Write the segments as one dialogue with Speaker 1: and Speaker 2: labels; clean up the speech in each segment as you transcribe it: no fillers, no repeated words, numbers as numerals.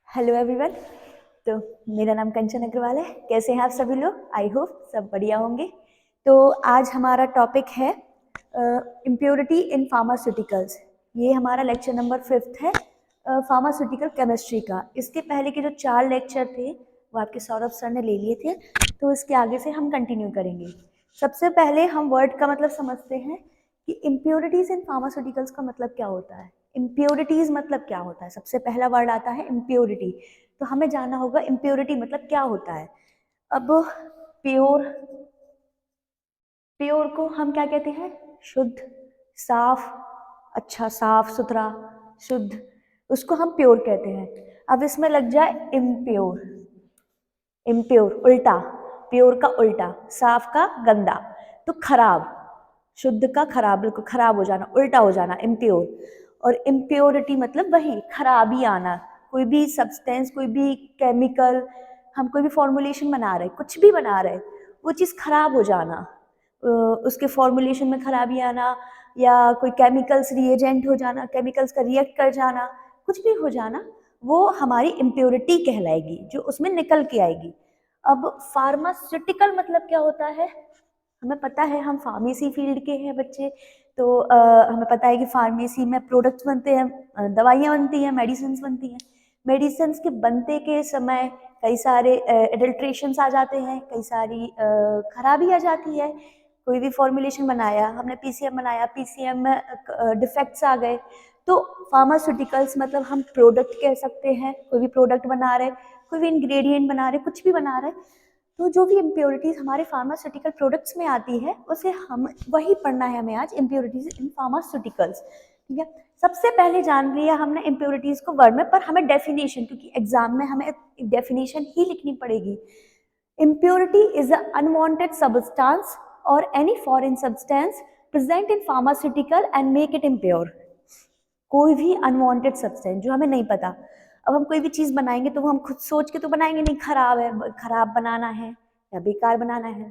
Speaker 1: Hello everyone. तो मेरा नाम कंचन अग्रवाल है। कैसे हैं आप सभी लोग? आई होप सब बढ़िया होंगे। तो आज हमारा टॉपिक है इम्प्योरिटी इन फार्मास्यूटिकल्स। ये हमारा लेक्चर नंबर 5 है फार्मास्यूटिकल केमिस्ट्री का। इसके पहले के जो 4 लेक्चर थे वो आपके सौरभ सर ने ले लिए थे, तो इसके आगे से हम कंटिन्यू करेंगे। सबसे पहले हम वर्ड का मतलब समझते हैं कि इम्प्योरिटीज इन फार्मास्यूटिकल्स का मतलब क्या होता है। इम्प्योरिटीज मतलब क्या होता है? सबसे पहला वर्ड आता है इम्प्योरिटी। तो हमें जानना होगा इम्प्योरिटी मतलब क्या होता है। अब प्योर, प्योर को हम क्या कहते हैं? शुद्ध, साफ, अच्छा, साफ सुथरा, शुद्ध, उसको हम प्योर कहते हैं। अब इसमें लग जाए इम्प्योर, इम्प्योर उल्टा, प्योर का उल्टा, साफ का गंदा, तो खराब, शुद्ध का खराब, बिल्कुल खराब हो जाना, उल्टा हो जाना, इम्प्योर। और इम्प्योरिटी मतलब वही खराबी आना, कोई भी सब्सटेंस, कोई भी केमिकल, हम कोई भी फॉर्मुलेशन बना रहे, कुछ भी बना रहे, वो चीज़ खराब हो जाना, उसके फॉर्मुलेशन में खराबी आना, या कोई केमिकल्स रिएजेंट हो जाना, केमिकल्स का रिएक्ट कर जाना, कुछ भी हो जाना, वो हमारी इम्प्योरिटी कहलाएगी, जो उसमें निकल के आएगी। अब फार्मास्यूटिकल मतलब क्या होता है? हमें पता है, हम फार्मेसी फील्ड के हैं बच्चे, तो हमें पता है कि फार्मेसी में प्रोडक्ट्स बनते हैं, दवाइयाँ बनती हैं, मेडिसिन बनती हैं। मेडिसिन के बनते के समय कई सारे एडल्ट्रेशंस आ जाते हैं, कई सारी खराबी आ जाती है। कोई भी फॉर्मुलेशन बनाया, हमने पीसीएम बनाया, पीसीएम में डिफेक्ट्स आ गए, तो फार्मास्यूटिकल्स मतलब हम प्रोडक्ट कह सकते हैं। कोई भी प्रोडक्ट बना रहे, कोई भी इंग्रेडिएंट बना रहे, कुछ भी बना रहे, तो जो भी इम्प्योरिटीज हमारे फार्मास्यूटिकल प्रोडक्ट्स में आती है, उसे हम वही पढ़ना है हमें आज, इम्प्योरिटीज इन फार्मास्यूटिकल्स। ठीक है, सबसे पहले जान लिया हमने इम्प्योरिटीज को वर्ड में, पर हमें डेफिनेशन, क्योंकि एग्जाम में हमें डेफिनेशन ही लिखनी पड़ेगी। Impurity is an unwanted substance or any foreign substance present in pharmaceutical and make it impure. कोई भी अनवांटेड सब्सटेंस जो हमें नहीं पता। अब हम कोई भी चीज़ बनाएंगे तो वो हम खुद सोच के तो बनाएंगे नहीं, खराब है, खराब बनाना है या बेकार बनाना है।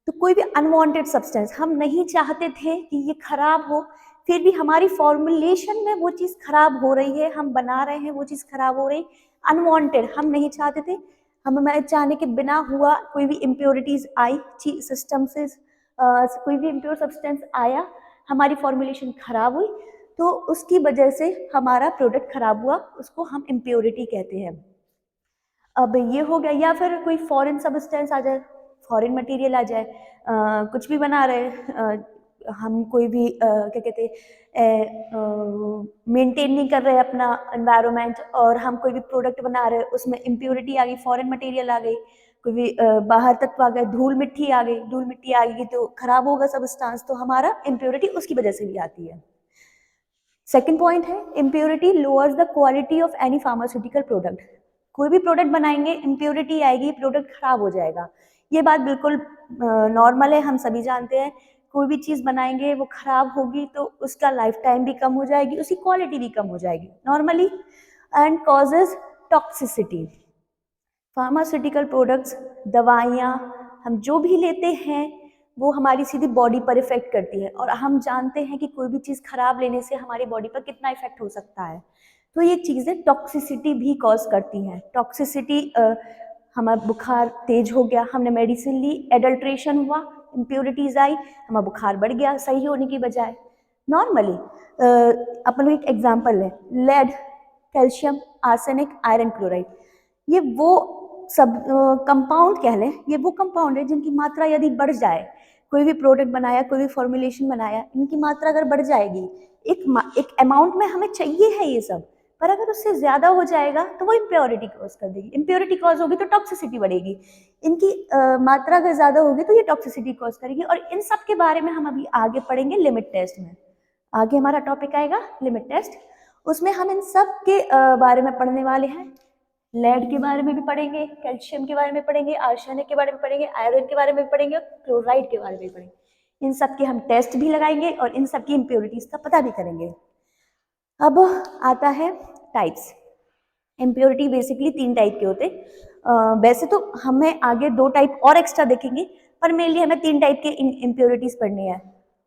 Speaker 1: तो कोई भी अनवांटेड सब्सटेंस हम नहीं चाहते थे कि ये खराब हो, फिर भी हमारी फॉर्मुलेशन में वो चीज़ खराब हो रही है, हम बना रहे हैं, वो चीज़ खराब हो रही, अनवांटेड, हम नहीं चाहते थे, हमें चाहने के बिना हुआ, कोई भी इम्प्योरिटीज आई सिस्टम से, कोई भी इम्प्योर सब्सटेंस आया, हमारी फॉर्मुलेशन खराब हुई, तो उसकी वजह से हमारा प्रोडक्ट खराब हुआ, उसको हम इम्प्योरिटी कहते हैं। अब ये हो गया, या फिर कोई फॉरेन सब्सटेंस आ जाए, फॉरेन मटेरियल आ जाए, कुछ भी बना रहे, हम कोई भी क्या कहते हैं, मेंटेन नहीं कर रहे अपना एनवायरनमेंट, और हम कोई भी प्रोडक्ट बना रहे, उसमें इम्प्योरिटी आ गई, फॉरेन मटेरियल आ गई, कोई भी बाहर तत्व आ गए, धूल मिट्टी आ गई, धूल मिट्टी आ गई तो खराब होगा सब्सटेंस, तो हमारा इम्प्योरिटी उसकी वजह से भी आती है। सेकेंड पॉइंट है impurity lowers the quality of any pharmaceutical product. कोई भी प्रोडक्ट बनाएंगे, इम्प्योरिटी आएगी, प्रोडक्ट खराब हो जाएगा। ये बात बिल्कुल नॉर्मल है, हम सभी जानते हैं। कोई भी चीज़ बनाएंगे वो खराब होगी तो उसका लाइफ टाइम भी कम हो जाएगी, उसकी क्वालिटी भी कम हो जाएगी normally, and causes toxicity. Pharmaceutical products, दवाइयाँ, हम जो भी लेते हैं वो हमारी सीधी बॉडी पर इफेक्ट करती है, और हम जानते हैं कि कोई भी चीज़ खराब लेने से हमारी बॉडी पर कितना इफेक्ट हो सकता है। तो ये चीज़ें टॉक्सिसिटी भी कॉज करती हैं। टॉक्सिसिटी, हमारा बुखार तेज हो गया, हमने मेडिसिन ली, एडल्ट्रेशन हुआ, इम्प्योरिटीज आई, हमारा बुखार बढ़ गया सही होने की बजाय। नॉर्मली अपन लोग एक एग्जाम्पल है, lead, calcium, arsenic, iron chloride, ये वो सब कंपाउंड कह लें, ये वो कंपाउंड है जिनकी मात्रा यदि बढ़ जाए, कोई भी प्रोडक्ट बनाया, कोई भी फॉर्मुलेशन बनाया, इनकी मात्रा अगर बढ़ जाएगी, एक अमाउंट में हमें चाहिए है ये सब, पर अगर उससे ज्यादा हो जाएगा तो वो इम्प्योरिटी कॉज कर देगी। इम्प्योरिटी कॉज होगी तो टॉक्सिसिटी बढ़ेगी, इनकी मात्रा अगर ज्यादा होगी तो ये टॉक्सिसिटी कॉज करेगी। और इन सब के बारे में हम अभी आगे पढ़ेंगे लिमिट टेस्ट में। आगे हमारा टॉपिक आएगा लिमिट टेस्ट, उसमें हम इन सब के बारे में पढ़ने वाले हैं। लेड के बारे में भी पढ़ेंगे, कैल्शियम के बारे में पढ़ेंगे, आर्सेनिक के बारे में पढ़ेंगे, आयरन के बारे में भी पढ़ेंगे, क्लोराइड के बारे में भी पढ़ेंगे। इन सब के हम टेस्ट भी लगाएंगे और इन सब की इम्प्योरिटीज का पता भी करेंगे। अब आता है टाइप्स। इम्प्योरिटी बेसिकली 3 टाइप के होते, वैसे तो हमें आगे 2 टाइप और एक्स्ट्रा देखेंगे, पर मेनली हमें 3 टाइप के इम्प्योरिटीज पढ़नी है,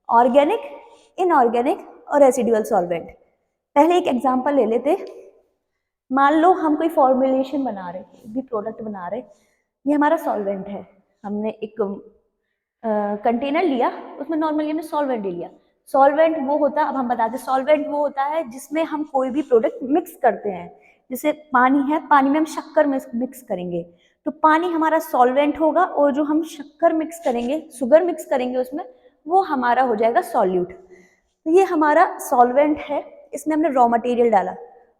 Speaker 1: ऑर्गेनिक, इनऑर्गेनिक और रेसिडुअल सॉल्वेंट। पहले एक एग्जांपल ले लेते, मान लो हम कोई फॉर्मुलेशन बना रहे, भी प्रोडक्ट बना रहे, ये हमारा सॉल्वेंट है, हमने एक कंटेनर लिया, उसमें नॉर्मली हमने सॉल्वेंट ले लिया। सॉल्वेंट वो होता है, अब हम बताते हैं, सॉल्वेंट वो होता है जिसमें हम कोई भी प्रोडक्ट मिक्स करते हैं। जैसे पानी है, पानी में हम शक्कर मिक्स करेंगे, तो पानी हमारा सॉल्वेंट होगा, और जो हम शक्कर मिक्स करेंगे, शुगर मिक्स करेंगे उसमें, वो हमारा हो जाएगा सॉल्यूट। तो ये हमारा सॉल्वेंट है, इसमें हमने रॉ मटेरियल डाला।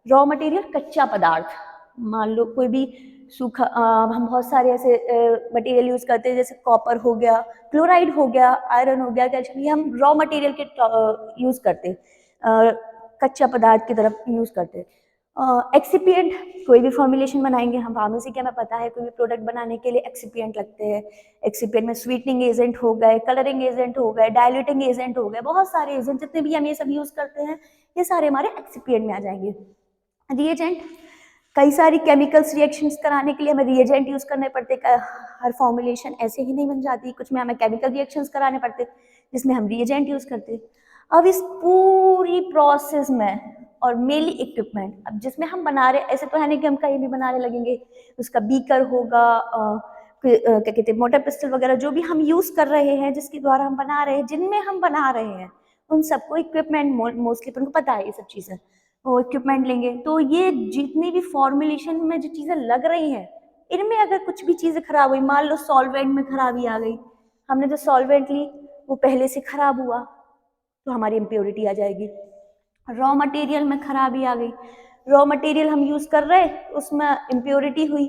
Speaker 1: रॉ मटेरियल कच्चा पदार्थ, मान लो कोई भी सूखा, हम बहुत सारे ऐसे मटेरियल यूज करते हैं, जैसे कॉपर हो गया, क्लोराइड हो गया, आयरन हो गया, कैल्शियम, ये हम रॉ मटेरियल के यूज करते हैं, कच्चा पदार्थ की तरफ यूज करते हैं। एक्सिपिएंट, कोई भी फॉर्मुलेशन बनाएंगे हम, फार्मेसी के हमें पता है कोई भी प्रोडक्ट बनाने के लिए एक्सिपिएंट लगते हैं। एक्सिपिएंट में स्वीटनिंग एजेंट हो गए, कलरिंग एजेंट हो गए, डायल्यूटिंग एजेंट हो गए, बहुत सारे एजेंट जितने भी हम ये सब यूज करते हैं, ये सारे हमारे एक्सिपिएंट में आ जाएंगे। रिएजेंट, कई सारी केमिकल्स रिएक्शंस कराने के लिए हमें रिएजेंट यूज करने पड़ते, हर फॉर्मुलेशन ऐसे ही नहीं बन जाती, कुछ में हमें केमिकल रिएक्शंस कराने पड़ते जिसमें हम रिएजेंट यूज करते। अब इस पूरी प्रोसेस में, और मेनली इक्विपमेंट, अब जिसमें हम बना रहे, ऐसे तो है नहीं कि हम कहीं भी बनाने लगेंगे, उसका बीकर होगा, क्या कहते हैं, मोटर पिस्टल वगैरह, जो भी हम यूज कर रहे हैं, जिसके द्वारा हम बना रहे हैं, जिनमें हम बना रहे हैं, उन सबको इक्विपमेंट मोस्टली उनको पता है ये सब चीजें, वो इक्विपमेंट लेंगे। तो ये जितनी भी फॉर्मुलेशन में जो चीजें लग रही हैं, इनमें अगर कुछ भी चीजें खराब हुई, मान लो सॉल्वेंट में खराबी आ गई, हमने जो सॉल्वेंट ली वो पहले से खराब हुआ, तो हमारी इम्प्योरिटी आ जाएगी। रॉ मटेरियल में खराबी आ गई, रॉ मटेरियल हम यूज कर रहे, उसमें इम्प्योरिटी हुई,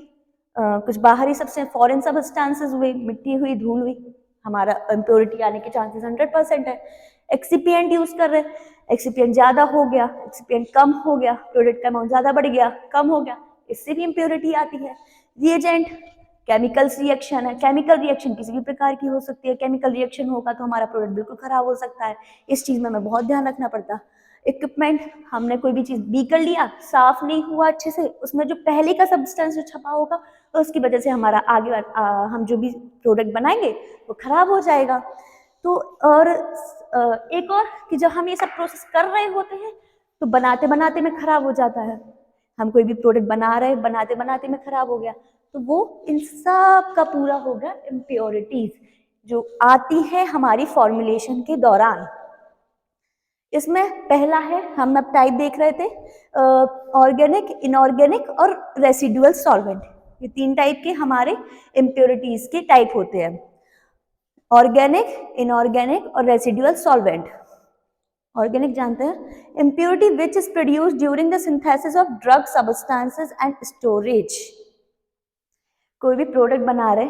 Speaker 1: कुछ बाहरी सबसे फॉरेन सब्सटेंसेस हुए, मिट्टी हुई, धूल हुई, हमारा इम्प्योरिटी आने के चांसेस 100% है। एक्सिपिएंट यूज कर रहे, एक्सिपिएंट ज्यादा हो गया, एक्सिपिएंट कम हो गया, प्रोडक्ट का अमाउंट ज्यादा बढ़ गया, कम हो गया, इससे भी इम्प्योरिटी आती है। रिएजेंट, केमिकल्स रिएक्शन है, केमिकल रिएक्शन किसी भी प्रकार की हो सकती है, केमिकल रिएक्शन होगा तो हमारा प्रोडक्ट बिल्कुल खराब हो सकता है, इस चीज में हमें बहुत ध्यान रखना पड़ता। इक्विपमेंट, हमने कोई भी चीज बीकर लिया, साफ नहीं हुआ अच्छे से, उसमें जो पहले का सब्सटेंस जो छपा होगा, तो उसकी वजह से हमारा आगे हम जो भी प्रोडक्ट बनाएंगे वो खराब हो जाएगा। तो और एक और कि जब हम ये सब प्रोसेस कर रहे होते हैं, तो बनाते बनाते में खराब हो जाता है, हम कोई भी प्रोडक्ट बना रहे हैं, बनाते बनाते में खराब हो गया, तो वो इन सब का पूरा हो गया इम्प्योरिटीज जो आती है हमारी फॉर्मुलेशन के दौरान। इसमें पहला है, हम अब टाइप देख रहे थे, ऑर्गेनिक, इनऑर्गेनिक और रेसिडुअल सॉल्वेंट, ये 3 टाइप के हमारे इम्प्योरिटीज के टाइप होते हैं, ऑर्गेनिक, इनऑर्गेनिक और रेसिडुअल सॉल्वेंट। ऑर्गेनिक जानते हैं, impurity which is produced during the synthesis of drug substances and storage. कोई भी प्रोडक्ट बना रहे,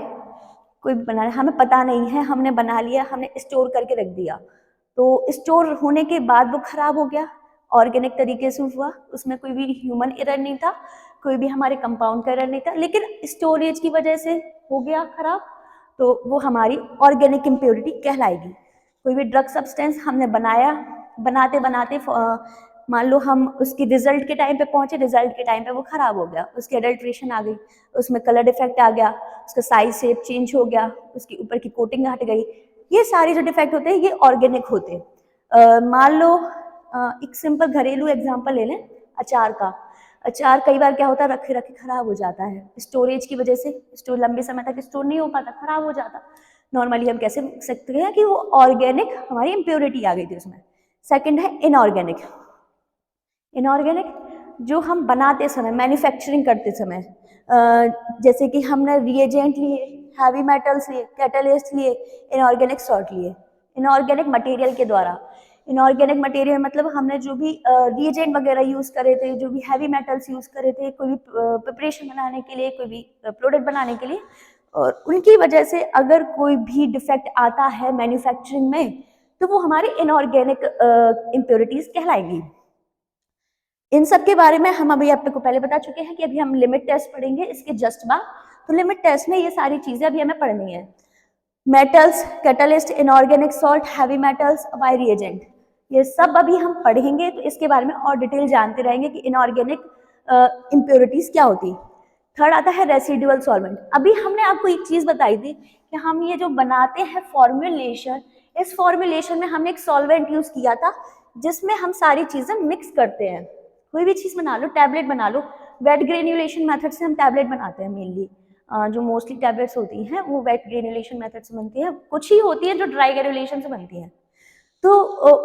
Speaker 1: कोई भी बना रहे, हमें पता नहीं है, हमने बना लिया, हमने स्टोर करके रख दिया, तो स्टोर होने के बाद वो खराब हो गया, ऑर्गेनिक तरीके से हुआ, उसमें कोई भी ह्यूमन एरर नहीं था, कोई भी हमारे कंपाउंड का एरर नहीं था, लेकिन स्टोरेज की वजह से हो गया खराब, तो वो हमारी ऑर्गेनिक इम्प्योरिटी कहलाएगी। कोई भी ड्रग सब्सटेंस हमने बनाया, बनाते बनाते मान लो हम उसकी रिजल्ट के टाइम पे पहुंचे, रिजल्ट के टाइम पे वो खराब हो गया, उसकी एडल्ट्रेशन आ गई, उसमें कलर डिफेक्ट आ गया, उसका साइज शेप चेंज हो गया, उसकी ऊपर की कोटिंग हट गई, ये सारे जो डिफेक्ट होते हैं ये ऑर्गेनिक होते हैं। मान लो एक सिंपल घरेलू एग्जांपल ले लें, अचार का। अचार कई बार क्या होता है, रखे रखे खराब हो जाता है, स्टोरेज की वजह से, स्टोर लंबे समय तक स्टोर नहीं हो पाता, खराब हो जाता। नॉर्मली हम कैसे सकते हैं कि वो ऑर्गेनिक, हमारी इम्प्योरिटी आ गई थी उसमें। सेकंड है इनऑर्गेनिक। इनऑर्गेनिक जो हम बनाते समय, मैन्युफैक्चरिंग करते समय, जैसे कि हमने रिएजेंट लिए, हैवी मेटल्स लिए, कैटलिस्ट लिए, इनऑर्गेनिक सॉल्ट लिए, इनऑर्गेनिक मटेरियल के द्वारा। इनऑर्गेनिक मटेरियल मतलब हमने जो भी रिएजेंट वगैरह यूज करे थे, जो भी हैवी मेटल्स यूज करे थे, कोई भी प्रिपरेशन बनाने के लिए, कोई भी प्रोडक्ट बनाने के लिए, और उनकी वजह से अगर कोई भी डिफेक्ट आता है मैन्युफैक्चरिंग में, तो वो हमारी इनऑर्गेनिक इम्प्योरिटीज कहलाएंगी। इन सब के बारे में हम अभी आपको पहले बता चुके हैं कि अभी हम लिमिट टेस्ट पढ़ेंगे इसके जस्ट बाद। तो लिमिट टेस्ट में ये सारी चीजें अभी हमें पढ़नी है, metals, catalyst, inorganic salt, heavy metals, by reagent, ये सब अभी हम पढ़ेंगे, तो इसके बारे में और डिटेल जानते रहेंगे कि इनऑर्गेनिक इम्प्योरिटीज क्या होती है। थर्ड आता है रेसिडुअल सॉल्वेंट। अभी हमने आपको एक चीज बताई थी कि हम ये जो बनाते हैं फॉर्मुलेशन, इस फॉर्मुलेशन में हमने एक सॉल्वेंट यूज किया था जिसमें हम सारी चीजें मिक्स करते हैं, कोई भी चीज़ बना लो, टैबलेट बना लो, वेट ग्रेन्युलेशन मेथड से हम टैबलेट बनाते हैं मेनली। जो मोस्टली टैबलेट्स होती हैं वो वेट ग्रेन्युलेशन मेथड से बनती है, कुछ ही होती है जो ड्राई ग्रेन्युलेशन से बनती हैं। तो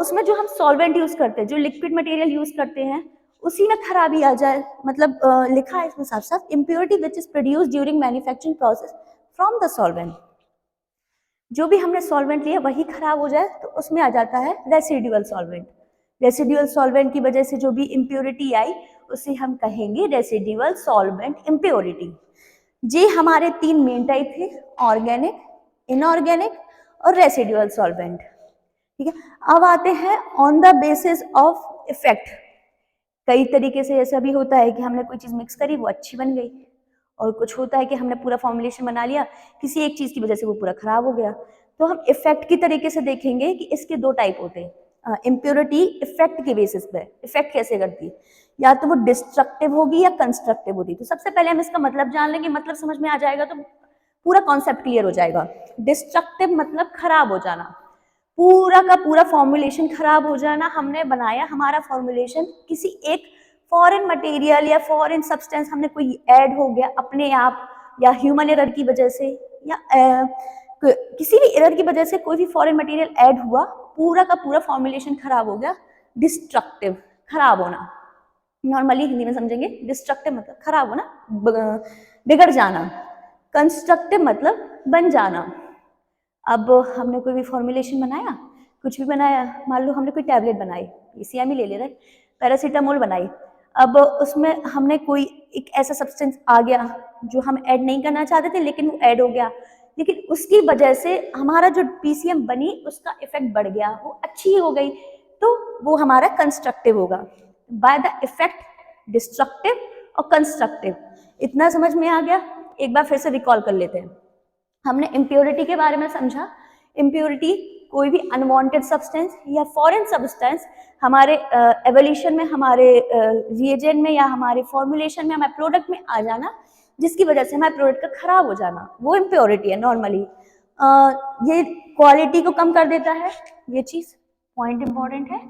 Speaker 1: उसमें जो हम सॉल्वेंट यूज़ करते हैं, जो लिक्विड मटेरियल यूज़ करते हैं, उसी में खराबी आ जाए, मतलब लिखा है इसमें साफ साफ, impurity which is produce during manufacturing process from the solvent. जो भी हमने सॉल्वेंट लिया वही खराब हो जाए तो उसमें आ जाता है रेसिडुअल सॉल्वेंट। रेसिडुअल सॉल्वेंट की वजह से जो भी इम्प्योरिटी आई उसे हम कहेंगे रेसिडुअल सॉल्वेंट इम्प्योरिटी। ये हमारे 3 मेन टाइप थे, ऑर्गेनिक, इनऑर्गेनिक और रेसिडुअल सॉल्वेंट। ठीक है, अब आते हैं on the basis of effect. कई तरीके से ऐसा भी होता है कि हमने कोई चीज़ मिक्स करी वो अच्छी बन गई, और कुछ होता है कि हमने पूरा फॉर्मुलेशन बना लिया, किसी एक चीज़ की वजह से वो पूरा खराब हो गया। तो हम इफेक्ट की तरीके से देखेंगे कि इसके 2 टाइप होते हैं। इम्प्योरिटी इफेक्ट के बेसिस पे इफेक्ट कैसे करती है, या तो वो डिस्ट्रक्टिव होगी या कंस्ट्रक्टिव होगी। तो सबसे पहले हम इसका मतलब जान लेंगे, मतलब समझ में आ जाएगा तो पूरा कॉन्सेप्ट क्लियर हो जाएगा। डिस्ट्रक्टिव मतलब खराब हो जाना, पूरा का पूरा फॉर्मुलेशन खराब हो जाना। हमने बनाया हमारा फॉर्मुलेशन, किसी एक फॉरेन मटेरियल या फॉरेन सब्सटेंस हमने कोई ऐड हो गया अपने आप, या ह्यूमन एरर की वजह से, या किसी भी एरर की वजह से कोई भी फॉरेन मटेरियल ऐड हुआ, पूरा का पूरा फॉर्मुलेशन खराब हो गया। डिस्ट्रक्टिव, खराब होना, नॉर्मली हिंदी में समझेंगे। डिस्ट्रक्टिव मतलब खराब होना, बिगड़ जाना। कंस्ट्रक्टिव मतलब बन जाना। अब हमने कोई भी फॉर्मुलेशन बनाया, कुछ भी बनाया, मान लो हमने कोई टैबलेट बनाई, पीसीएम ही ले ले रहे, पैरासीटामोल बनाई। अब उसमें हमने कोई एक ऐसा सब्सटेंस आ गया जो हम ऐड नहीं करना चाहते थे, लेकिन वो ऐड हो गया, लेकिन उसकी वजह से हमारा जो पीसीएम बनी उसका इफेक्ट बढ़ गया, वो अच्छी हो गई, तो वो हमारा कंस्ट्रक्टिव होगा। बाय द इफेक्ट, डिस्ट्रक्टिव और कंस्ट्रक्टिव। इतना समझ में आ गया? एक बार फिर से रिकॉल कर लेते हैं। हमने इम्प्योरिटी के बारे में समझा। इम्प्योरिटी कोई भी अनवांटेड सब्सटेंस या फॉरेन सब्सटेंस हमारे एवोल्यूशन में, हमारे रिएजेंट में या हमारे फॉर्मुलेशन में, हमारे प्रोडक्ट में आ जाना, जिसकी वजह से हमारे प्रोडक्ट का खराब हो जाना, वो इम्प्योरिटी है नॉर्मली। ये क्वालिटी को कम कर देता है, ये चीज पॉइंट इंपॉर्टेंट है।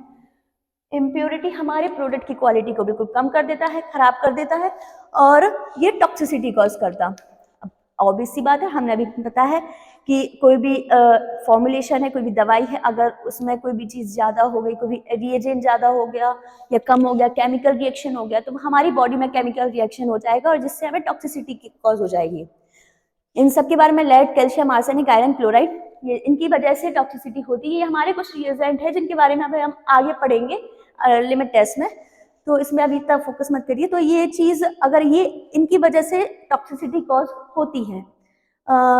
Speaker 1: इम्प्योरिटी हमारे प्रोडक्ट की क्वालिटी को बिल्कुल कम कर देता है, खराब कर देता है, और ये टॉक्सिसिटी कॉज करता। अब ऑब्वियस सी बात है, हमने अभी पता है कि कोई भी फॉर्मुलेशन है, कोई भी दवाई है, अगर उसमें कोई भी चीज़ ज़्यादा हो गई, कोई भी रिएजेंट ज़्यादा हो गया या कम हो गया, केमिकल रिएक्शन हो गया, तो हमारी बॉडी में केमिकल रिएक्शन हो जाएगा और जिससे हमें टॉक्सिसिटी की कॉज हो जाएगी। इन सब के बारे में lead, calcium, arsenic, iron, chloride, ये इनकी वजह से टॉक्सिसिटी होती है। ये हमारे कुछ रिएजेंट है जिनके बारे में हम आगे पढ़ेंगे लिमिट टेस्ट में, तो इसमें अभी तक फोकस मत करिए। तो ये चीज़, अगर ये इनकी वजह से टॉक्सिसिटी कॉज होती है।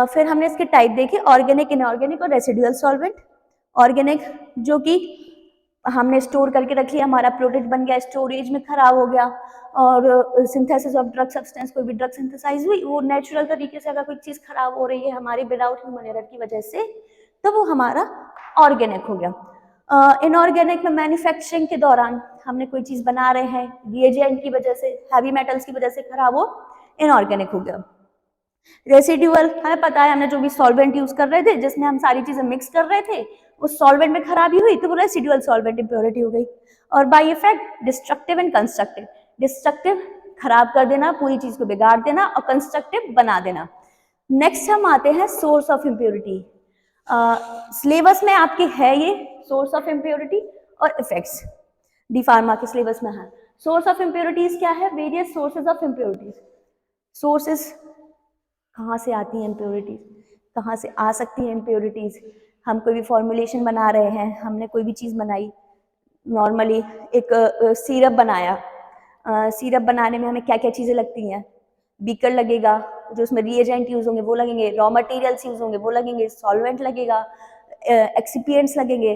Speaker 1: फिर हमने इसके टाइप देखे, ऑर्गेनिक, इनऑर्गेनिक और रेसिडुअल सॉल्वेंट। ऑर्गेनिक जो कि हमने स्टोर करके रख लिया, हमारा प्रोडक्ट बन गया, स्टोरेज में खराब हो गया, और सिंथेसिस ऑफ ड्रग सब्सटेंस, कोई भी ड्रग सिंथेसाइज हुई, वो नेचुरल तरीके से अगर कोई चीज़ खराब हो रही है हमारी विदाउट ह्यूमन एरर की वजह से, तो वो हमारा ऑर्गेनिक हो गया। इनऑर्गेनिक में मैन्युफैक्चरिंग के दौरान हमने कोई चीज़ बना रहे हैं, रिएजेंट की वजह से, हैवी मेटल्स की वजह से खराब हो, इनऑर्गेनिक हो गया। रेसिडुअल, हमें पता है हमने जो भी सॉल्वेंट यूज कर रहे थे, जिसमें हम सारी चीजें मिक्स कर रहे थे, उस सॉल्वेंट में खराबी हुई तो वो रेसिडुअल सॉल्वेंट इम्प्योरिटी हो गई। और by effect destructive and constructive. Destructive खराब कर देना, पूरी चीज को बिगाड़ देना, और कंस्ट्रक्टिव बना देना। नेक्स्ट हम आते हैं सोर्स ऑफ इम्प्योरिटी। सिलेबस में आपके है ये सोर्स ऑफ इम्प्योरिटी और इफेक्ट्स, डी फार्मा के सिलेबस में है। सोर्स ऑफ इम्प्योरिटीज क्या है? Various sources of impurities. Sources कहाँ से आती हैं इम्प्योरिटीज, कहाँ से आ सकती हैं इम्प्योरिटीज? हम कोई भी फॉर्मुलेशन बना रहे हैं, हमने कोई भी चीज़ बनाई, नॉर्मली एक सिरप बनाया, सिरप बनाने में हमें क्या क्या चीज़ें लगती हैं? बीकर लगेगा, जो उसमें रिएजेंट यूज होंगे वो लगेंगे, रॉ मटेरियल्स यूज होंगे वो लगेंगे, सॉल्वेंट लगेगा, एक्सिपिएंट्स लगेंगे।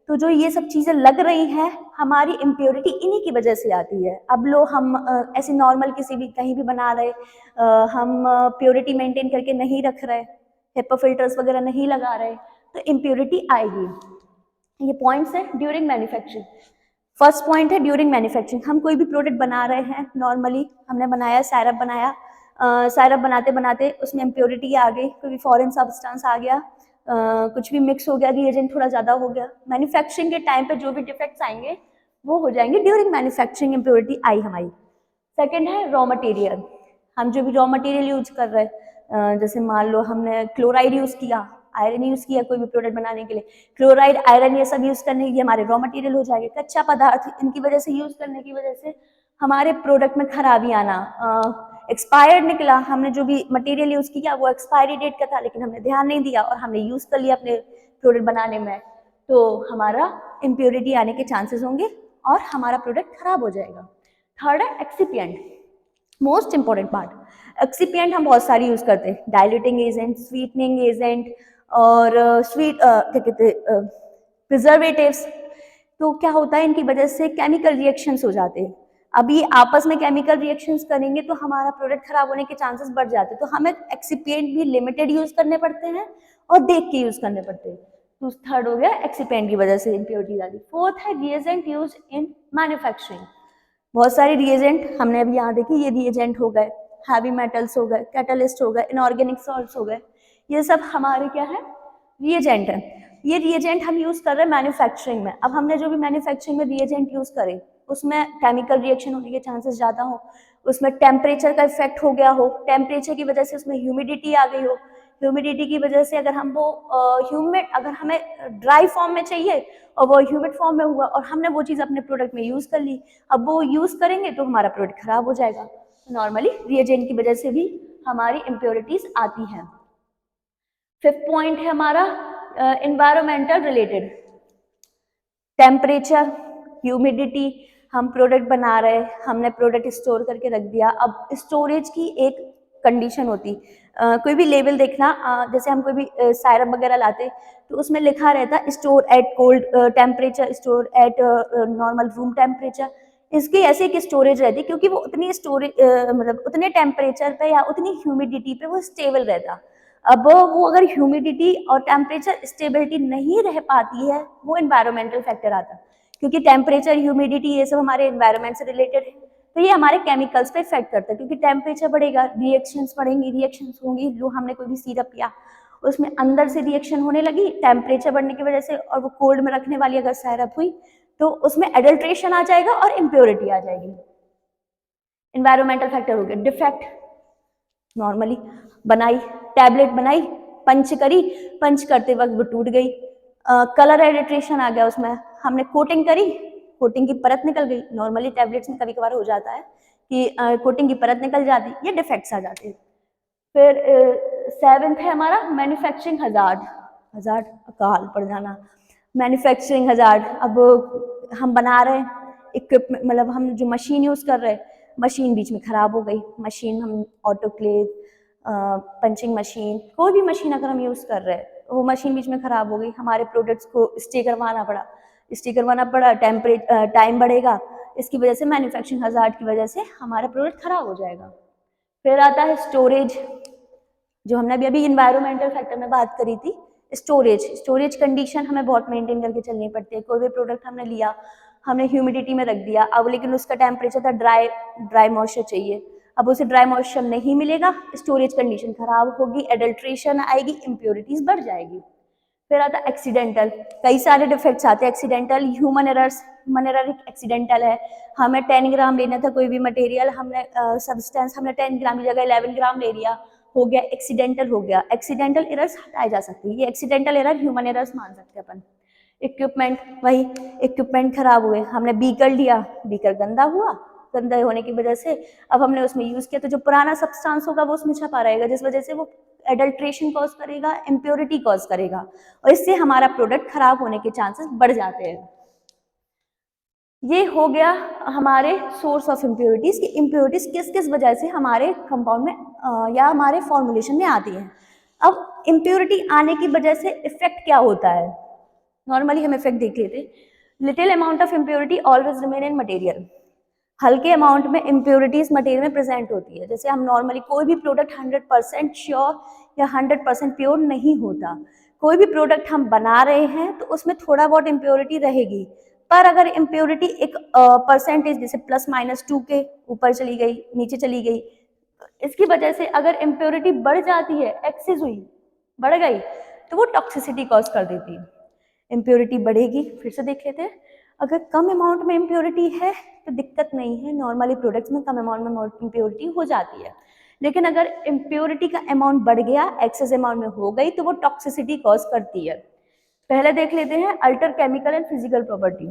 Speaker 1: तो जो ये सब चीज़ें लग रही हैं, हमारी इम्प्योरिटी इन्हीं की वजह से आती है। अब लो हम ऐसे नॉर्मल किसी भी कहीं भी बना रहे, हम प्योरिटी मेंटेन करके नहीं रख रहे, हेपा फिल्टर्स वगैरह नहीं लगा रहे, तो इम्प्योरिटी आएगी। ये पॉइंट्स है ड्यूरिंग मैन्युफैक्चरिंग। फर्स्ट पॉइंट है ड्यूरिंग मैन्युफैक्चरिंग। हम कोई भी प्रोडक्ट बना रहे हैं, नॉर्मली हमने बनाया, सायरप बनाया, सायरप बनाते बनाते उसमें इम्प्योरिटी आ गई, कोई भी फॉरेन सब्सटेंस आ गया, कुछ भी मिक्स हो गया, रिएजेंट थोड़ा ज़्यादा हो गया। मैन्युफैक्चरिंग के टाइम पे जो भी डिफेक्ट्स आएंगे वो हो जाएंगे ड्यूरिंग मैन्युफैक्चरिंग इम्प्योरिटी आई हमारी। सेकेंड है रॉ मटेरियल, हम जो भी रॉ मटेरियल यूज कर रहे हैं, जैसे मान लो हमने क्लोराइड यूज किया, आयरन यूज किया कोई भी प्रोडक्ट बनाने के लिए, क्लोराइड आयरन ये सब यूज करने के लिए हमारे रॉ मटेरियल हो जाएंगे। कच्चा पदार्थ इनकी वजह से यूज करने की वजह से हमारे प्रोडक्ट में खराबी आना, एक्सपायर्ड निकला, हमने जो भी मटेरियल यूज किया वो एक्सपायरी डेट का था लेकिन हमने ध्यान नहीं दिया और हमने यूज कर लिया अपने प्रोडक्ट बनाने में, तो हमारा इम्प्योरिटी आने के चांसेस होंगे और हमारा प्रोडक्ट खराब हो जाएगा। थर्ड है excipient, most important part. Excipient हम बहुत सारी यूज करते हैं, डाइल्यूटिंग एजेंट, स्वीटनिंग एजेंट और क्या कहते हैं प्रिजर्वेटिव्स। तो क्या होता है इनकी वजह से केमिकल रिएक्शंस हो जाते हैं, अभी आपस में केमिकल रिएक्शंस करेंगे तो हमारा प्रोडक्ट खराब होने के चांसेस बढ़ जाते हैं, तो हमें एक्सिपिएंट भी लिमिटेड यूज करने पड़ते हैं और देख के यूज करने पड़ते हैं। तो थर्ड हो गया एक्सिपिएंट की वजह से इम्प्योरिटी आती। फोर्थ है रिएजेंट यूज इन मैन्युफैक्चरिंग, बहुत सारे रिएजेंट हमने अभी यहाँ देखी, ये रिएजेंट हो गए, हैवी मेटल्स हो गए, कैटलिस्ट हो गए, इनऑर्गेनिक सॉल्ट्स हो गए, ये सब हमारे क्या है रिएजेंट है। ये रिएजेंट हम यूज कर रहे हैं मैन्युफैक्चरिंग में। अब हमने जो भी मैन्युफैक्चरिंग में रिएजेंट यूज करे उसमें केमिकल रिएक्शन होने के चांसेस ज्यादा हो, उसमें टेम्परेचर का इफेक्ट हो गया हो, टेम्परेचर की वजह से उसमें ह्यूमिडिटी आ गई हो, ह्यूमिडिटी की वजह से अगर हम वो ह्यूमिड अगर हमें ड्राई फॉर्म में चाहिए और वो ह्यूमिड फॉर्म में हुआ और हमने वो चीज़ अपने प्रोडक्ट में यूज़ कर ली, अब वो यूज़ करेंगे तो हमारा प्रोडक्ट खराब हो जाएगा। तो नॉर्मली रिएजेंट की वजह से भी हमारी इम्प्योरिटीज आती हैं। फिफ्थ पॉइंट है हमारा एनवायरमेंटल रिलेटेड, टेम्परेचर, ह्यूमिडिटी, हम प्रोडक्ट बना रहे हैं, हमने प्रोडक्ट स्टोर करके रख दिया, अब स्टोरेज की एक कंडीशन होती, कोई भी लेबल देखना, जैसे हम कोई भी सायरप वगैरह लाते तो उसमें लिखा रहता store at cold temperature, store at normal room temperature. इसकी ऐसी एक स्टोरेज रहती क्योंकि वो उतनी स्टोरेज मतलब उतने टेम्परेचर पे या उतनी ह्यूमिडिटी पे वो स्टेबल रहता। अब वो अगर ह्यूमिडिटी और टेम्परेचर स्टेबिलिटी नहीं रह पाती है, वो एनवायरमेंटल फैक्टर आता, क्योंकि टेम्परेचर ह्यूमिडिटी ये सब हमारे एनवायरमेंट से रिलेटेड है, तो ये हमारे केमिकल्स पे इफेक्ट करता है, क्योंकि टेम्परेचर बढ़ेगा रिएक्शंस बढ़ेंगी, रिएक्शंस होंगी, जो हमने कोई भी सिरप पिया उसमें अंदर से रिएक्शन होने लगी टेम्परेचर बढ़ने की वजह से, और वो कोल्ड में रखने वाली अगर सिरप हुई तो उसमें एडल्ट्रेशन आ जाएगा और इम्प्योरिटी आ जाएगी। एनवायरमेंटल फैक्टर हो गया। डिफेक्ट, नॉर्मली बनाई टैबलेट बनाई, पंच करी, पंच करते वक्त वो टूट गई, कलर एडिट्रेशन आ गया उसमें, हमने कोटिंग करी, कोटिंग की परत निकल गई, नॉर्मली टैबलेट्स में कभी कभार हो जाता है कि कोटिंग की परत निकल जाती, ये डिफेक्ट्स आ जाते हैं। फिर सेवेंथ है हमारा मैन्युफैक्चरिंग हजार्ड, हजार्ड अकाल पड़ जाना, मैन्युफैक्चरिंग हजार्ड। अब हम बना रहे हैं इक्विपमेंट, मतलब हम जो मशीन यूज कर रहे हैं, मशीन बीच में खराब हो गई, मशीन हम ऑटोक्लेव, पंचिंग मशीन, कोई भी मशीन अगर हम यूज कर रहे हैं वो मशीन बीच में खराब हो गई, हमारे प्रोडक्ट्स को स्टे करवाना पड़ा, टाइम बढ़ेगा, इसकी वजह से मैन्युफैक्चरिंग हजार्ड की वजह से हमारा प्रोडक्ट खराब हो जाएगा। फिर आता है स्टोरेज, जो हमने अभी इन्वायरमेंटल फैक्टर में बात करी थी, स्टोरेज कंडीशन हमें बहुत मेंटेन करके चलनी पड़ती है। कोई भी प्रोडक्ट हमने लिया, हमने ह्यूमिडिटी में रख दिया, अब लेकिन उसका टेम्परेचर था ड्राई मॉइस्चर चाहिए, अब उसे ड्राई मॉइस्चर नहीं मिलेगा, स्टोरेज कंडीशन खराब होगी, एडल्ट्रेशन आएगी, इम्प्योरिटीज बढ़ जाएगी। फिर आता है एक्सीडेंटल, कई सारे डिफेक्ट्स आते हैं एक्सीडेंटल, ह्यूमन एरर एक एक्सीडेंटल है, हमें 10 ग्राम लेना था कोई भी मटेरियल, हमने सब्सटेंस हमने 10 ग्राम की जगह 11 ग्राम ले लिया, हो गया एक्सीडेंटल, हो गया। एक्सीडेंटल एरर्स हटाए जा सकते हैं, ये एक्सीडेंटल एरर ह्यूमन एरर्स मान सकते हैं अपन। इक्विपमेंट, वही इक्विपमेंट खराब हुए, हमने बीकर लिया, बीकर गंदा हुआ, गंदा होने की वजह से अब हमने उसमें यूज किया तो जो पुराना सब्सटेंस होगा वो उसमें छपा रहेगा, जिस वजह से वो एडल्ट्रेशन कॉज करेगा, इम्प्योरिटी कॉज करेगा, और इससे हमारा प्रोडक्ट खराब होने के चांसेस बढ़ जाते हैं। ये हो गया हमारे सोर्स ऑफ इम्प्योरिटीज की इम्प्योरिटीज किस किस वजह से हमारे कंपाउंड में या हमारे फॉर्मुलेशन में आती है। अब इम्प्योरिटी आने की वजह से इफेक्ट क्या होता है, नॉर्मली हम इफेक्ट देख लेते, little amount of impurity always remain in material, हल्के अमाउंट में इम्प्योरिटीज मटेरियल में प्रेजेंट होती है। जैसे हम नॉर्मली कोई भी प्रोडक्ट 100% श्योर या 100% प्योर नहीं होता, कोई भी प्रोडक्ट हम बना रहे हैं तो उसमें थोड़ा बहुत इम्प्योरिटी रहेगी, पर अगर इम्प्योरिटी एक परसेंटेज जैसे +-2 के ऊपर चली गई, नीचे चली गई, इसकी वजह से अगर इम्प्योरिटी बढ़ जाती है, एक्सेस हुई, बढ़ गई, तो वो टॉक्सिसिटी कॉज कर देती है। इम्प्योरिटी बढ़ेगी, फिर से देख लेते हैं, अगर कम अमाउंट में इम्प्योरिटी है तो दिक्कत नहीं है, नॉर्मली प्रोडक्ट्स में कम अमाउंट में इम्प्योरिटी हो जाती है। लेकिन अगर इम्प्योरिटी का अमाउंट बढ़ गया, एक्सेस अमाउंट में हो गई, तो वो टॉक्सिसिटी कॉज करती है। पहले देख लेते हैं alter chemical and physical property.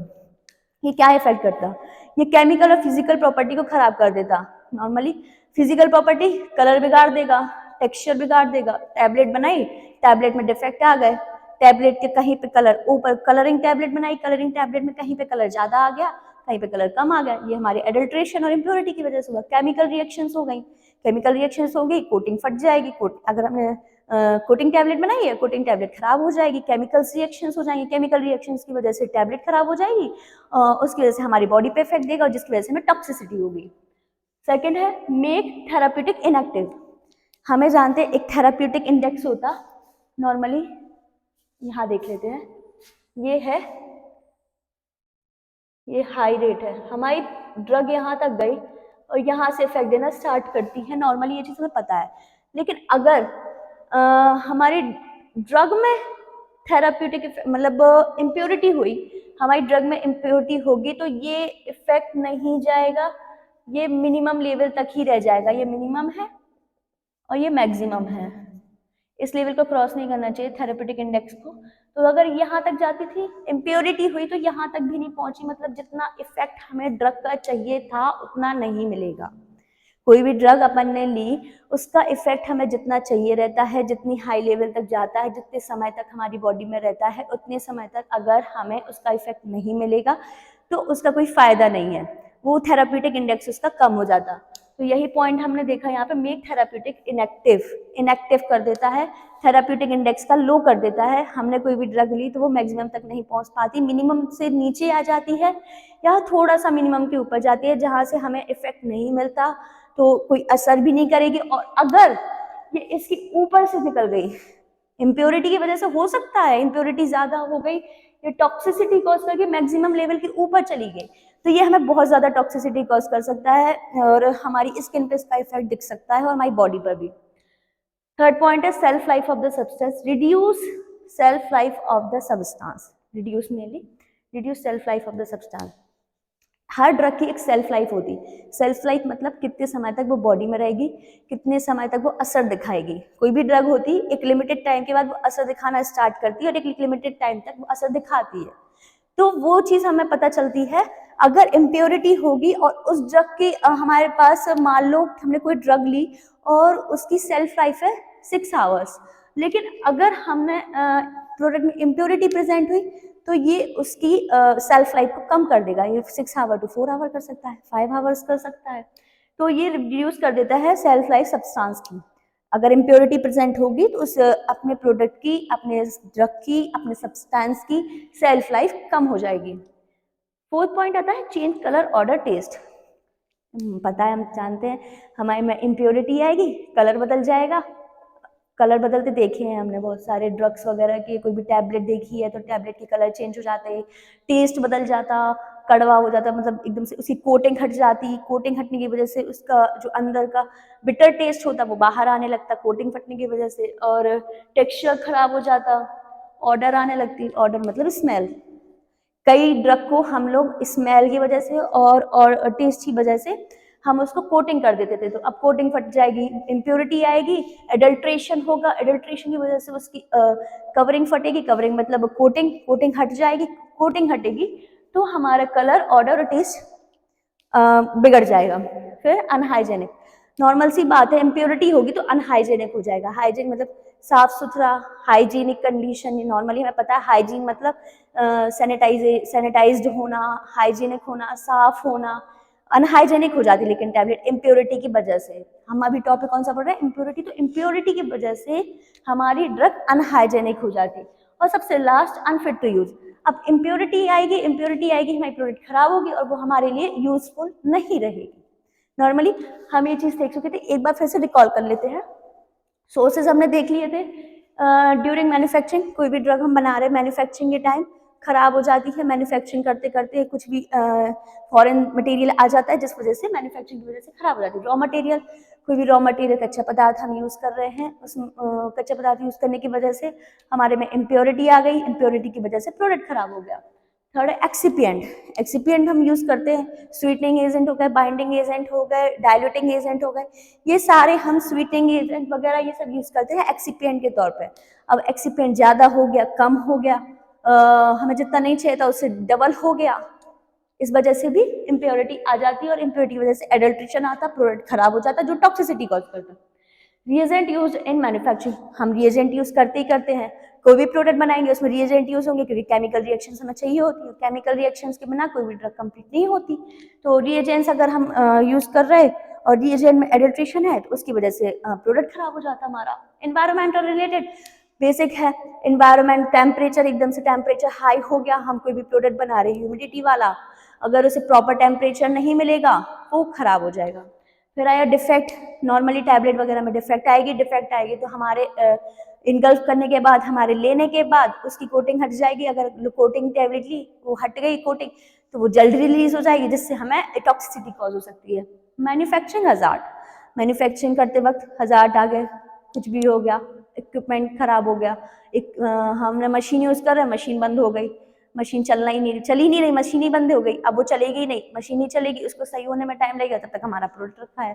Speaker 1: ये क्या इफेक्ट करता? ये केमिकल और फिजिकल प्रॉपर्टी को खराब कर देता। नॉर्मली फिजिकल प्रॉपर्टी, कलर बिगाड़ देगा, टेक्सचर बिगाड़ देगा। टैबलेट बनाई, टैबलेट में डिफेक्ट आ गए, टैबलेट के कहीं पे कलर, ऊपर कलरिंग टैबलेट बनाई, कलरिंग टैबलेट में कहीं पे कलर ज्यादा आ गया, कहीं पे कलर कम आ गया। ये हमारे एडल्ट्रेशन और इम्प्योरिटी की वजह से हुआ। केमिकल रिएक्शंस हो गई, केमिकल रिएक्शंस हो गई, कोटिंग फट जाएगी। अगर हमने कोटिंग टैबलेट बनाई है, कोटिंग टैबलेट खराब हो जाएगी, केमिकल्स रिएक्शंस हो जाएंगे, केमिकल रिएक्शंस की वजह से टैबलेट खराब हो जाएगी, उसकी वजह से हमारी बॉडी पे इफेक्ट देगा और जिसकी वजह से हमें टॉक्सिसिटी होगी। सेकंड है मेक थेराप्यूटिक इनएक्टिव। हमें जानते हैं एक थेराप्यूटिक इंडेक्स होता, नॉर्मली यहाँ देख लेते हैं, ये है, ये हाई रेट है। हमारी ड्रग यहाँ तक गई और यहाँ से इफेक्ट देना स्टार्ट करती है, नॉर्मली ये चीज़ हमें पता है। लेकिन अगर हमारी ड्रग में थेराप्यूटिक मतलब इम्प्योरिटी हुई, हमारी ड्रग में इम्प्योरिटी होगी तो ये इफेक्ट नहीं जाएगा, ये मिनिमम लेवल तक ही रह जाएगा। ये मिनिमम है और ये मैक्सिमम है, इस लेवल को क्रॉस नहीं करना चाहिए थेराप्यूटिक इंडेक्स को। तो अगर यहाँ तक जाती थी, इम्प्योरिटी हुई, तो यहाँ तक भी नहीं पहुंची, मतलब जितना इफेक्ट हमें ड्रग का चाहिए था उतना नहीं मिलेगा। कोई भी ड्रग अपन ने ली, उसका इफेक्ट हमें जितना चाहिए रहता है, जितनी हाई लेवल तक जाता है, जितने समय तक हमारी बॉडी में रहता है, उतने समय तक अगर हमें उसका इफेक्ट नहीं मिलेगा तो उसका कोई फायदा नहीं है, वो थेराप्यूटिक इंडेक्स उसका कम हो जाता। तो यही पॉइंट हमने देखा यहाँ पे, मेक थेराप्यूटिक इनएक्टिव, इनएक्टिव कर देता है, थेराप्यूटिक इंडेक्स का लो कर देता है। हमने कोई भी ड्रग ली तो वो मैक्सिमम तक नहीं पहुंच पाती, मिनिमम से नीचे आ जाती है या थोड़ा सा मिनिमम के ऊपर जाती है, जहां से हमें इफेक्ट नहीं मिलता तो कोई असर भी नहीं करेगी। और अगर ये इसकी ऊपर से निकल गई, इम्प्योरिटी की वजह से हो सकता है इम्प्योरिटी ज्यादा हो गई, ये टॉक्सिसिटी कॉज करके मैक्सिमम लेवल के ऊपर चली गई, तो ये हमें बहुत ज्यादा टॉक्सिसिटी कॉज कर सकता है और हमारी स्किन पे इसका इफेक्ट दिख सकता है और हमारी बॉडी पर भी। थर्ड पॉइंट है self life of the substance, reduce self life of the substance, reduce mainly reduce self life of the substance. Her drug की एक सेल्फ लाइफ होती, सेल्फ लाइफ मतलब कितने समय तक वो बॉडी में रहेगी, कितने समय तक वो असर दिखाएगी। कोई भी ड्रग होती एक लिमिटेड टाइम के बाद वो असर दिखाना स्टार्ट करती है और एक लिमिटेड टाइम तक वो असर दिखाती है। तो वो चीज हमें पता चलती है अगर इम्प्योरिटी होगी और उस ड्रग की हमारे पास, मान लो हमने कोई ड्रग ली और उसकी सेल्फ लाइफ है 6 आवर्स, लेकिन अगर हमने प्रोडक्ट में इम्प्योरिटी प्रेजेंट हुई तो ये उसकी सेल्फ लाइफ को कम कर देगा, ये 6 आवर टू 4 आवर कर सकता है, 5 आवर्स कर सकता है। तो ये रिड्यूस कर देता है सेल्फ लाइफ सब्सटेंस की। अगर इम्प्योरिटी प्रेजेंट होगी तो उस अपने प्रोडक्ट की, अपने ड्रग की, अपने सब्सटेंस की सेल्फ लाइफ कम हो जाएगी। फोर्थ पॉइंट आता है चेंज कलर ऑर्डर टेस्ट। पता है, हम जानते हैं हमारे में इम्प्योरिटी आएगी, कलर बदल जाएगा। कलर बदलते देखे हैं हमने बहुत सारे ड्रग्स वगैरह के, कोई भी टैबलेट देखी है तो टैबलेट के कलर चेंज हो जाते हैं, टेस्ट बदल जाता, कड़वा हो जाता, मतलब एकदम से उसकी कोटिंग हट जाती, कोटिंग हटने की वजह से उसका जो अंदर का बिटर टेस्ट होता वो बाहर आने लगता कोटिंग फटने की वजह से, और टेक्सचर खराब हो जाता, ऑर्डर आने लगती, ऑर्डर मतलब स्मेल। कई ड्रग को हम लोग स्मेल की वजह से और टेस्ट की वजह से हम उसको कोटिंग कर देते थे, तो अब कोटिंग फट जाएगी, इम्प्योरिटी आएगी, एडल्ट्रेशन होगा, एडल्ट्रेशन की वजह से उसकी कवरिंग फटेगी, कवरिंग मतलब कोटिंग हट जाएगी, कोटिंग हटेगी तो हमारा कलर, ऑर्डर और टेस्ट बिगड़ जाएगा। फिर अनहाइजेनिक, नॉर्मल सी बात है, इम्प्योरिटी होगी तो अनहाइजेनिक हो जाएगा। हाइजीन मतलब साफ सुथरा, हाइजीनिक कंडीशन, नॉर्मली हमें पता है हाइजीन मतलब सैनिटाइज्ड होना, हाइजीनिक होना, साफ होना। अनहाइजेनिक हो जाती लेकिन टैबलेट इम्प्योरिटी की वजह से। हम अभी टॉपिक कौन सा पढ़ रहे हैं, इम्प्योरिटी, तो इम्प्योरिटी की वजह से हमारी ड्रग अनहाइजेनिक हो जाती। और सबसे लास्ट अनफिट टू यूज। अब इम्प्योरिटी आएगी हमारी प्रोडक्ट खराब होगी और वो हमारे लिए यूजफुल नहीं रहेगी। नॉर्मली हम ये चीज देख चुके थे, एक बार फिर से रिकॉल कर लेते हैं। सोर्सेज हमने देख लिए थे, ड्यूरिंग मैन्युफैक्चरिंग कोई भी ड्रग हम बना रहे हैं, मैन्युफैक्चरिंग के टाइम खराब हो जाती है, मैन्युफैक्चरिंग करते करते कुछ भी फॉरेन मटेरियल आ जाता है जिस वजह से मैन्युफैक्चरिंग की वजह से खराब हो जाती है। रॉ मटेरियल, कोई भी रॉ मटेरियल कच्चा पदार्थ हम यूज कर रहे हैं, उस कच्चा पदार्थ यूज करने की वजह से हमारे में इम्प्योरिटी आ गई, इम्प्योरिटी की वजह से प्रोडक्ट खराब हो गया। थर्ड है एक्सिपिएंट। एक्सिपिएंट हम यूज करते हैं, स्वीटनिंग एजेंट हो गए, बाइंडिंग एजेंट हो गए, डाइल्यूटिंग एजेंट हो गए, ये सारे हम स्वीटनिंग एजेंट वगैरह ये सब यूज करते हैं एक्सिपिएंट के तौर पे। अब एक्सिपिएंट ज्यादा हो गया, कम हो गया, हमें जितना नहीं चाहिए था उससे डबल हो गया, इस वजह से भी इम्प्योरिटी आ जाती है और इम्प्योरिटी की वजह से एडल्ट्रेशन आता, प्रोडक्ट खराब हो जाता है जो टॉक्सिसिटी कॉज करता है। रिएजेंट यूज इन मैन्युफैक्चरिंग, हम रिएजेंट यूज करते ही करते हैं, कोई भी प्रोडक्ट बनाएंगे उसमें रिएजेंट यूज होंगे क्योंकि केमिकल रिएक्शंस हमें चाहिए होती है, केमिकल रिएक्शंस के बिना कोई भी ड्रग कंप्लीट नहीं होती। तो रिएजेंट्स अगर हम यूज कर रहे हैं और रिएजेंट में एडल्ट्रेशन है तो उसकी वजह से प्रोडक्ट खराब हो जाता है हमारा। एनवायरमेंटल रिलेटेड बेसिक है, एनवायरमेंट टेम्परेचर, एकदम से टेम्परेचर हाई हो गया, हम कोई भी प्रोडक्ट बना रहे हैं ह्यूमिडिटी वाला, अगर उसे प्रॉपर टेम्परेचर नहीं मिलेगा वो खराब हो जाएगा। फिर आया डिफेक्ट, नॉर्मली टैबलेट वगैरह में डिफेक्ट आएगी तो हमारे इनगल्फ करने के बाद, हमारे लेने के बाद उसकी कोटिंग हट जाएगी, अगर कोटिंग टैबलेट ली वो हट गई कोटिंग तो वो जल्द रिलीज हो जाएगी जिससे हमें टॉक्सिसिटी कॉज हो सकती है। मैन्युफैक्चरिंग हजार्ड, मैन्युफैक्चरिंग करते वक्त हजार्ड आ गए, कुछ भी हो गया, इक्विपमेंट खराब हो गया, हमने मशीन यूज कर रहे हैं, मशीन बंद हो गई, मशीन चल ही नहीं रही, मशीन ही बंद हो गई, अब वो चलेगी नहीं, मशीन ही चलेगी, उसको सही होने में टाइम लगेगा, तब तक हमारा प्रोडक्ट रखा है,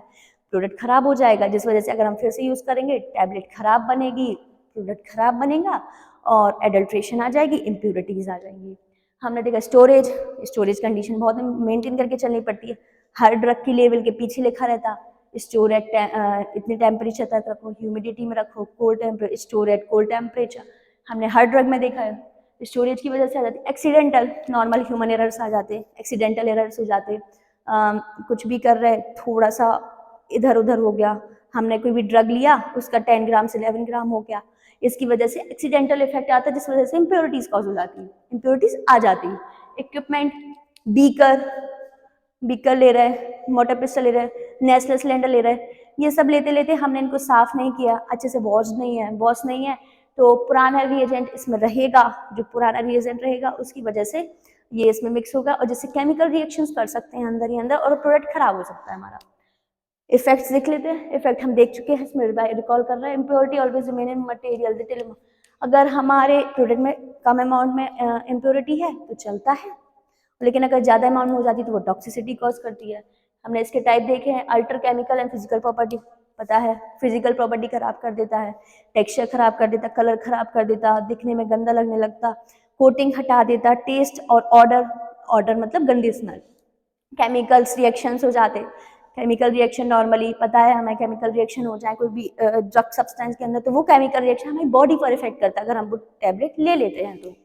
Speaker 1: प्रोडक्ट खराब हो जाएगा, जिस वजह से अगर हम फिर से यूज करेंगे टैबलेट खराब बनेगी, प्रोडक्ट खराब बनेगा और एडल्ट्रेशन आ जाएगी, इम्प्यूरिटीज आ जाएंगी। हमने देखा स्टोरेज कंडीशन बहुत मेंटेन करके चलनी पड़ती है, हर ड्रग की लेवल के पीछे लिखा रहता, स्टोर एट इतने टेम्परेचर तक रखो, ह्यूमिडिटी में रखो, cold temperature, store at cold temperature. हमने हर ड्रग में देखा है स्टोरेज की वजह से आ जाती है एक्सीडेंटल, नॉर्मल ह्यूमन एरर्स आ जाते, एक्सीडेंटल एरर्स हो जाते, कुछ भी कर रहे थोड़ा सा इधर उधर हो गया, हमने कोई भी ड्रग लिया उसका 10 ग्राम से 11 ग्राम हो गया, इसकी वजह से एक्सीडेंटल इफेक्ट आता है जिस वजह से इम्प्योरिटीज कॉज हो जाती है, इम्प्योरिटीज आ जाती है। इक्विपमेंट, बीकर ले रहे, मोटर पिस्टल ले रहे, नेस्ले सिलेंडर ले रहे, ये सब लेते लेते हमने इनको साफ नहीं किया, अच्छे से वॉश नहीं है तो पुराना रिएजेंट इसमें रहेगा, जो पुराना रिएजेंट रहेगा उसकी वजह से ये इसमें मिक्स होगा और जिससे केमिकल रिएक्शंस कर सकते हैं अंदर ही अंदर और प्रोडक्ट खराब हो सकता है हमारा। इफेक्ट्स देख लेते हैं, इफेक्ट हम देख चुके हैं, इसमें रिकॉल कर रहे हैं, impurity always remain in material detail. अगर हमारे प्रोडक्ट में कम अमाउंट में इम्प्योरिटी है तो चलता है, लेकिन अगर ज़्यादा अमाउंट में हो जाती है तो वो टॉक्सिसिटी कॉज करती है। हमने इसके टाइप देखे हैं, alter chemical and physical property, पता है फिजिकल प्रॉपर्टी खराब कर देता है, टेक्सचर खराब कर देता, कलर खराब कर देता, दिखने में गंदा लगने लगता, कोटिंग हटा देता, टेस्ट और ऑर्डर मतलब गंदी स्मेल, केमिकल्स रिएक्शंस हो जाते, केमिकल रिएक्शन नॉर्मली पता है हमें, केमिकल रिएक्शन हो जाए कोई भी ड्रग सब्सटेंस के अंदर तो वो केमिकल रिएक्शन हमें बॉडी पर इफेक्ट करता है अगर हम वो टैबलेट ले लेते हैं तो।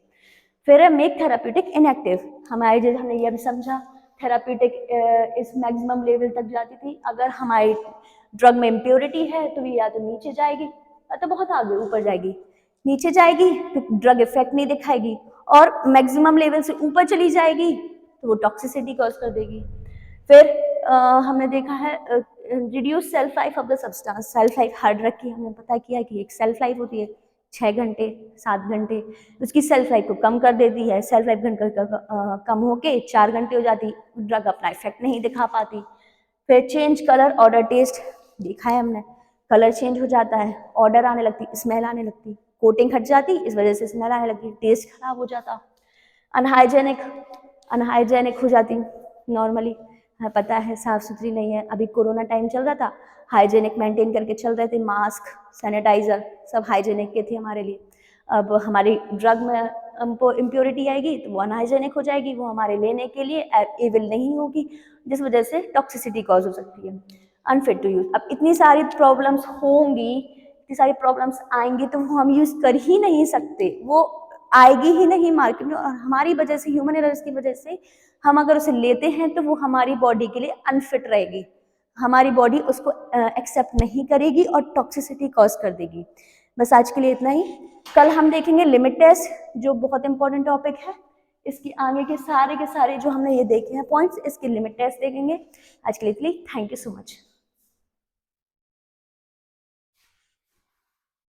Speaker 1: फिर है मेक थेराप्यूटिक इनएक्टिव, हमारे जैसे हमने ये भी समझा थेराप्यूटिक इस मैक्सिमम लेवल तक जाती थी, अगर हमारी ड्रग में इम्प्योरिटी है तो ये या तो नीचे जाएगी या तो बहुत आगे ऊपर जाएगी, नीचे जाएगी तो ड्रग इफेक्ट नहीं दिखाएगी और मैक्सिमम लेवल से ऊपर चली जाएगी तो वो टॉक्सिसिटी कॉज कर देगी। फिर हमने देखा है reduce self life of the substance, self life her drug की हमने पता किया कि एक सेल्फ लाइफ होती है 6 घंटे 7 घंटे, उसकी सेल्फ लाइफ को कम कर देती है, सेल्फ लाइफ घंटे कम होके 4 घंटे हो जाती, ड्रग अपना इफेक्ट नहीं दिखा पाती। फिर चेंज कलर ऑर्डर टेस्ट, देखा है हमने कलर चेंज हो जाता है, ऑर्डर आने लगती, स्मेल आने लगती, कोटिंग हट जाती इस वजह से स्मेल आने लगती, टेस्ट खराब हो जाता, अनहाइजेनिक हो जाती, नॉर्मली हमें पता है साफ सुथरी नहीं है, अभी कोरोना टाइम चल रहा था, हाइजेनिक मेंटेन करके चल रहे थे, मास्क सैनिटाइजर सब हाइजेनिक के थे हमारे लिए। अब हमारी ड्रग में हमको इम्प्योरिटी आएगी तो वो अनहाइजेनिक हो जाएगी, वो हमारे लेने के लिए एविल नहीं होगी जिस वजह से टॉक्सिसिटी कॉज हो सकती है। अनफिट टू यूज, अब इतनी सारी प्रॉब्लम्स होंगी, इतनी सारी प्रॉब्लम्स आएंगी तो वो हम यूज कर ही नहीं सकते, वो आएगी ही नहीं मार्केट में और हमारी वजह से ह्यूमन एरर्स की वजह से हम अगर उसे लेते हैं तो वो हमारी बॉडी के लिए अनफिट रहेगी, हमारी बॉडी उसको एक्सेप्ट नहीं करेगी और टॉक्सिसिटी कॉज कर देगी। बस आज के लिए इतना ही, कल हम देखेंगे लिमिट टेस्ट जो बहुत इंपॉर्टेंट टॉपिक है, इसके आगे के सारे जो हमने ये देखे हैं पॉइंट्स इसके लिमिट टेस्ट देखेंगे। आज के लिए इतनी, थैंक यू सो मच।